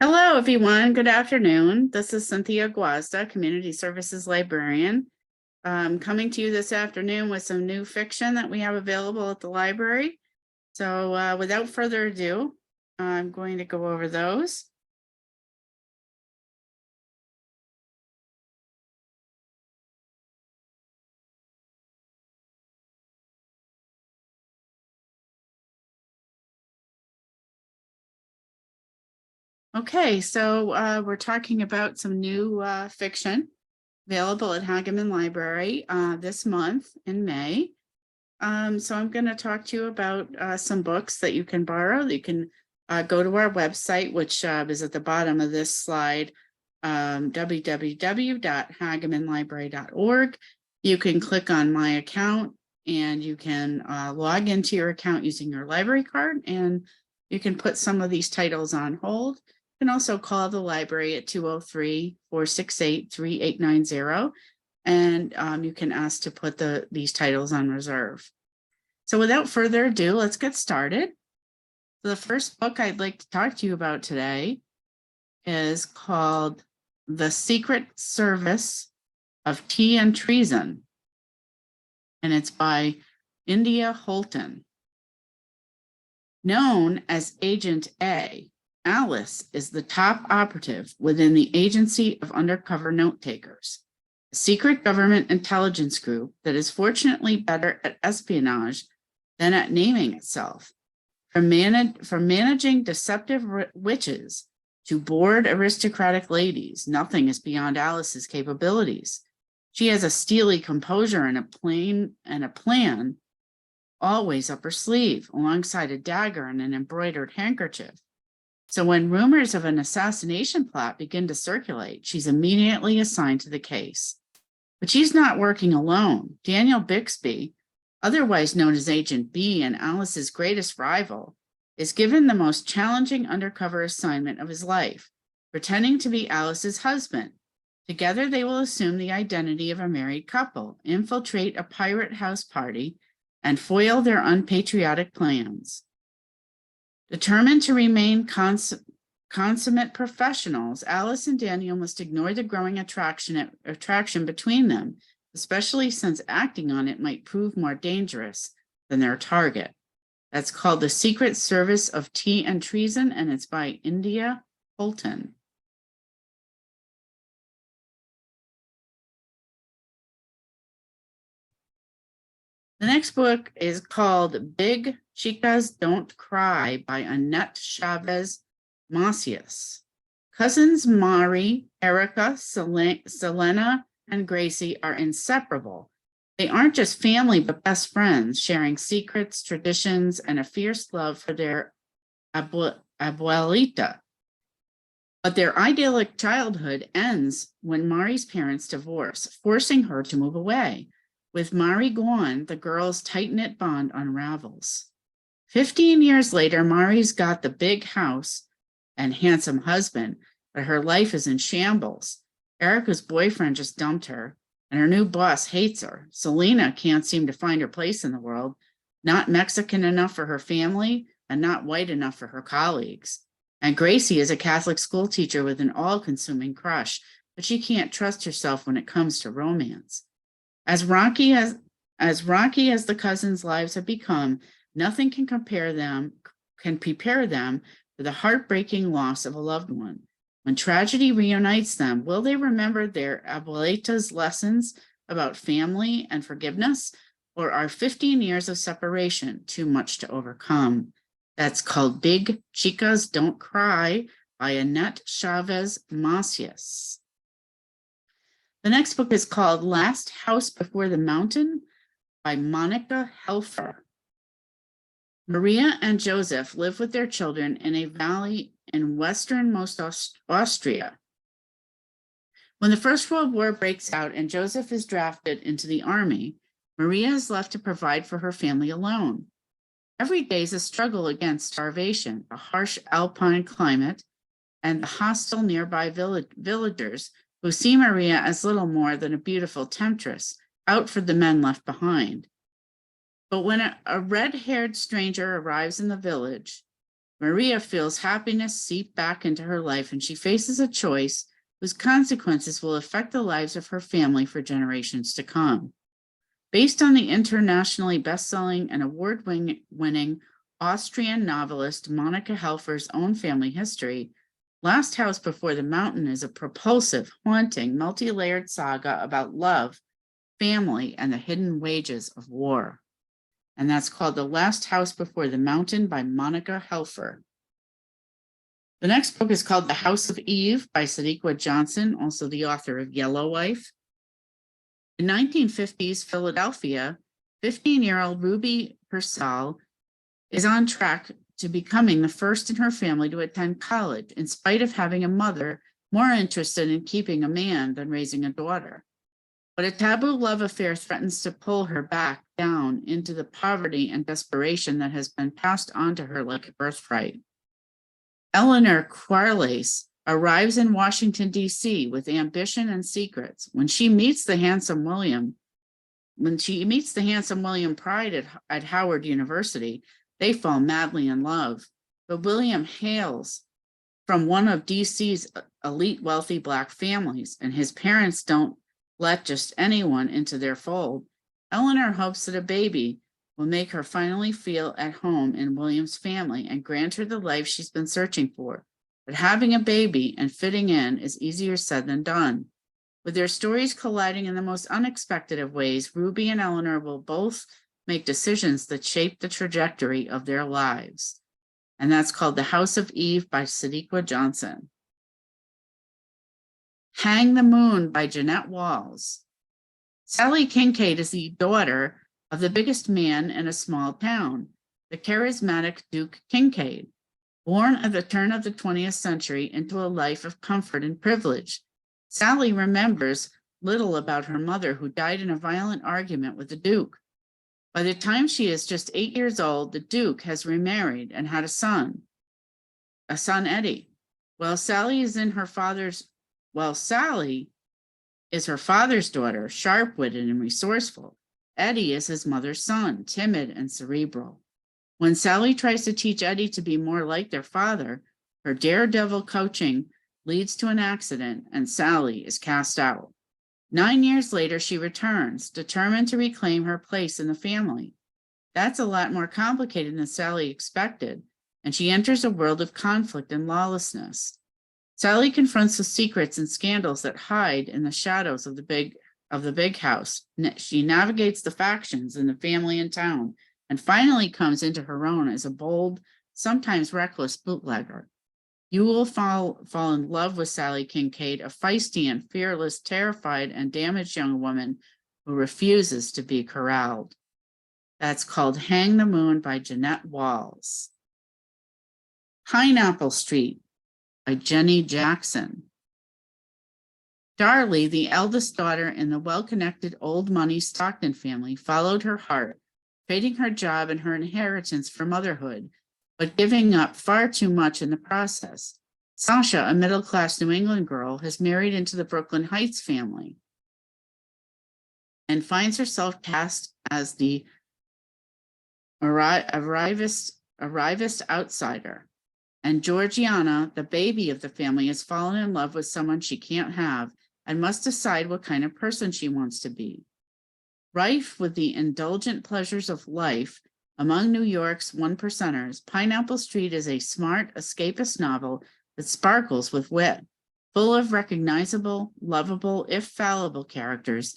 Hello, everyone. Good afternoon. This is Cynthia Gwiazda, Community Services Librarian. Coming to you this afternoon with some new fiction that we have available at the library. So without further ado, I'm going to go over those. Okay, so we're talking about some new fiction available at Hagaman Library this month in May. So I'm going to talk to you about some books that you can borrow. You can go to our website, which is at the bottom of this slide, www.hagamanlibrary.org. You can click on My Account and you can log into your account using your library card, and you can put some of these titles on hold. You can also call the library at 203-468-3890, and you can ask to put these titles on reserve. So without further ado, let's get started. So the first book I'd like to talk to you about today is called The Secret Service of Tea and Treason, and it's by India Holton. Known as Agent A, Alice is the top operative within the Agency of Undercover Note Takers, a secret government intelligence group that is fortunately better at espionage than at naming itself. From managing deceptive witches to bored aristocratic ladies, nothing is beyond Alice's capabilities. She has a steely composure and a plan always up her sleeve, alongside a dagger and an embroidered handkerchief. So when rumors of an assassination plot begin to circulate, she's immediately assigned to the case. But she's not working alone. Daniel Bixby, otherwise known as Agent B and Alice's greatest rival, is given the most challenging undercover assignment of his life, pretending to be Alice's husband. Together, they will assume the identity of a married couple, infiltrate a pirate house party, and foil their unpatriotic plans. Determined to remain consummate professionals, Alice and Daniel must ignore the growing attraction between them, especially since acting on it might prove more dangerous than their target. That's called The Secret Service of Tea and Treason, and it's by India Holton. The next book is called Big Chicas Don't Cry by Annette Chavez Macias. Cousins Mari, Erica, Selena, and Gracie are inseparable. They aren't just family, but best friends, sharing secrets, traditions, and a fierce love for their abuelita. But their idyllic childhood ends when Mari's parents divorce, forcing her to move away. With Mari gone, the girls' tight-knit bond unravels. 15 years later, Mari's got the big house and handsome husband, but her life is in shambles. Erica's boyfriend just dumped her, and her new boss hates her. Selena can't seem to find her place in the world, not Mexican enough for her family and not white enough for her colleagues. And Gracie is a Catholic school teacher with an all-consuming crush, but she can't trust herself when it comes to romance. As rocky as the cousins' lives have become, nothing can prepare them for the heartbreaking loss of a loved one. When tragedy reunites them, will they remember their abuelita's lessons about family and forgiveness, or are 15 years of separation too much to overcome? That's called Big Chicas Don't Cry by Annette Chavez Macias. The next book is called Last House Before the Mountain by Monica Helfer. Maria and Joseph live with their children in a valley in westernmost Austria. When the First World War breaks out and Joseph is drafted into the army, Maria is left to provide for her family alone. Every day is a struggle against starvation, the harsh alpine climate, and the hostile nearby villagers who see Maria as little more than a beautiful temptress, out for the men left behind. But when a red-haired stranger arrives in the village, Maria feels happiness seep back into her life, and she faces a choice whose consequences will affect the lives of her family for generations to come. Based on the internationally best-selling and award-winning Austrian novelist Monika Helfer's own family history, Last House Before the Mountain is a propulsive, haunting, multi-layered saga about love, family, and the hidden wages of war. And that's called The Last House Before the Mountain by Monika Helfer. The next book is called The House of Eve by Sadiqa Johnson, also the author of Yellow Wife. In 1950s Philadelphia, 15-year-old Ruby Purcell is on track to becoming the first in her family to attend college, in spite of having a mother more interested in keeping a man than raising a daughter. But a taboo love affair threatens to pull her back down into the poverty and desperation that has been passed on to her like a birthright. Eleanor Quarles arrives in Washington, D.C. with ambition and secrets. When she meets the handsome William Pride at Howard University, they fall madly in love. But William hails from one of D.C.'s elite wealthy Black families, and his parents don't let just anyone into their fold. Eleanor hopes that a baby will make her finally feel at home in William's family and grant her the life she's been searching for. But having a baby and fitting in is easier said than done. With their stories colliding in the most unexpected of ways, Ruby and Eleanor will both make decisions that shape the trajectory of their lives. And that's called The House of Eve by Sadiqa Johnson. Hang the Moon by Jeanette Walls. Sally Kincaid is the daughter of the biggest man in a small town, the charismatic Duke Kincaid, born at the turn of the 20th century into a life of comfort and privilege. Sally remembers little about her mother, who died in a violent argument with the Duke. By the time she is just 8 years old, the Duke has remarried and had a son, Eddie. Sally is her father's daughter, sharp-witted and resourceful. Eddie is his mother's son, timid and cerebral. When Sally tries to teach Eddie to be more like their father, her daredevil coaching leads to an accident and Sally is cast out. 9 years later, she returns, determined to reclaim her place in the family. That's a lot more complicated than Sally expected, and she enters a world of conflict and lawlessness. Sally confronts the secrets and scandals that hide in the shadows of the big house. She navigates the factions in the family and town, and finally comes into her own as a bold, sometimes reckless bootlegger. You will fall in love with Sally Kincaid, a feisty and fearless, terrified and damaged young woman who refuses to be corralled. That's called Hang the Moon by Jeanette Walls. Pineapple Street by Jenny Jackson. Darlie, the eldest daughter in the well-connected old money Stockton family, followed her heart, trading her job and her inheritance for motherhood, but giving up far too much in the process. Sasha, a middle-class New England girl, has married into the Brooklyn Heights family and finds herself cast as the arrivist outsider. And Georgiana, the baby of the family, has fallen in love with someone she can't have and must decide what kind of person she wants to be. Rife with the indulgent pleasures of life among New York's one-percenters, Pineapple Street is a smart, escapist novel that sparkles with wit, full of recognizable, lovable, if fallible characters.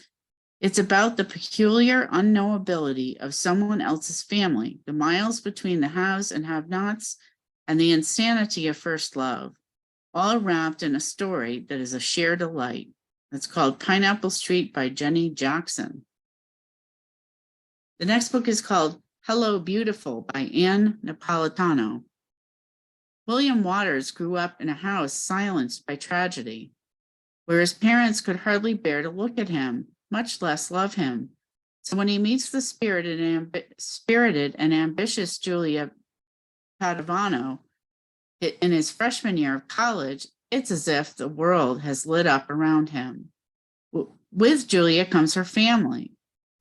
It's about the peculiar unknowability of someone else's family, the miles between the haves and have-nots, and the insanity of first love, all wrapped in a story that is a sheer delight. It's called Pineapple Street by Jenny Jackson. The next book is called Hello, Beautiful by Anne Napolitano. William Waters grew up in a house silenced by tragedy, where his parents could hardly bear to look at him, much less love him. So when he meets the spirited and ambitious Julia Padovano in his freshman year of college, it's as if the world has lit up around him. With Julia comes her family,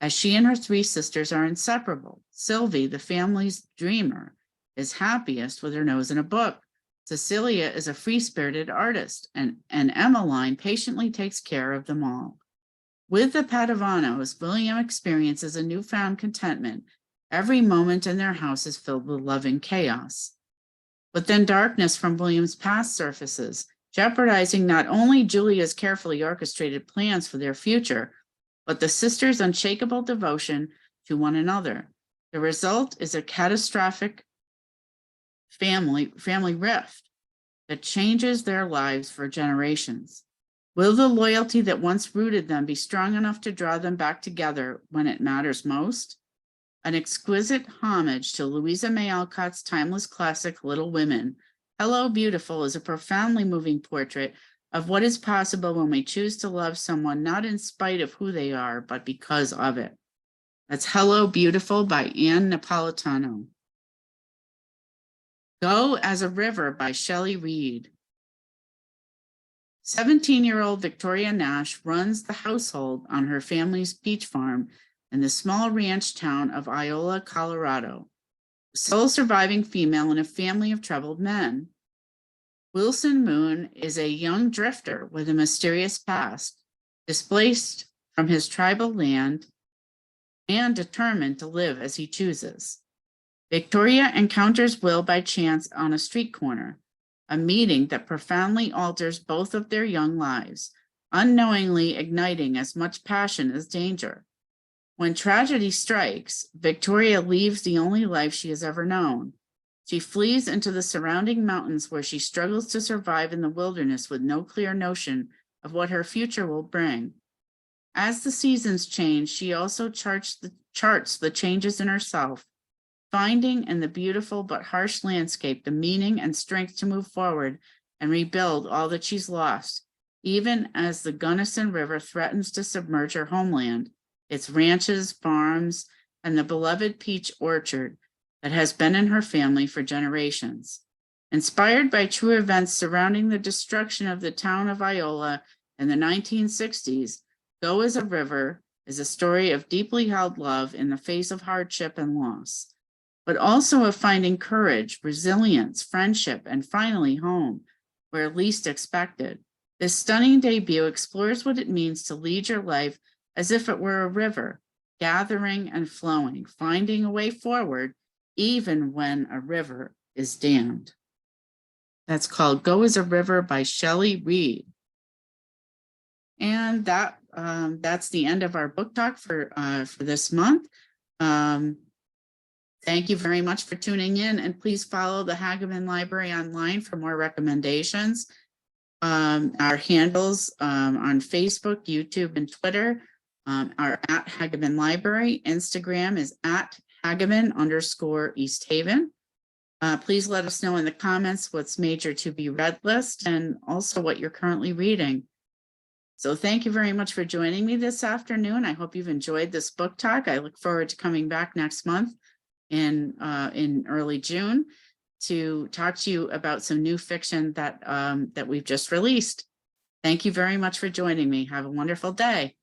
as she and her three sisters are inseparable. Sylvie, the family's dreamer, is happiest with her nose in a book. Cecilia is a free-spirited artist, and Emmeline patiently takes care of them all. With the Padavanos, William experiences a newfound contentment. Every moment in their house is filled with loving chaos. But then darkness from William's past surfaces, jeopardizing not only Julia's carefully orchestrated plans for their future, but the sisters' unshakable devotion to one another. The result is a catastrophic family rift that changes their lives for generations. Will the loyalty that once rooted them be strong enough to draw them back together when it matters most? An exquisite homage to Louisa May Alcott's timeless classic, Little Women, Hello Beautiful is a profoundly moving portrait of what is possible when we choose to love someone not in spite of who they are, but because of it. That's Hello Beautiful by Anne Napolitano. Go as a River by Shelley Reed. 17-year-old Victoria Nash runs the household on her family's peach farm in the small ranch town of Iola, Colorado, the sole surviving female in a family of troubled men. Wilson Moon is a young drifter with a mysterious past, displaced from his tribal land and determined to live as he chooses. Victoria encounters Will by chance on a street corner, a meeting that profoundly alters both of their young lives, unknowingly igniting as much passion as danger. When tragedy strikes, Victoria leaves the only life she has ever known. She flees into the surrounding mountains where she struggles to survive in the wilderness with no clear notion of what her future will bring. As the seasons change, she also charts the changes in herself, finding in the beautiful but harsh landscape the meaning and strength to move forward and rebuild all that she's lost, even as the Gunnison River threatens to submerge her homeland, its ranches, farms, and the beloved peach orchard that has been in her family for generations. Inspired by true events surrounding the destruction of the town of Iola in the 1960s, Go as a River is a story of deeply held love in the face of hardship and loss, but also of finding courage, resilience, friendship, and finally home, where least expected. This stunning debut explores what it means to lead your life as if it were a river, gathering and flowing, finding a way forward, even when a river is dammed. That's called Go as a River by Shelley Reed. And that's the end of our book talk for this month. Thank you very much for tuning in, and please follow the Hagaman Library online for more recommendations. Our handles on Facebook, YouTube, and Twitter are at Hagaman Library. Instagram is at Hagaman_East Haven. Please let us know in the comments what's made your to be read list and also what you're currently reading. So thank you very much for joining me this afternoon. I hope you've enjoyed this book talk. I look forward to coming back next month in early June to talk to you about some new fiction that we've just released. Thank you very much for joining me. Have a wonderful day.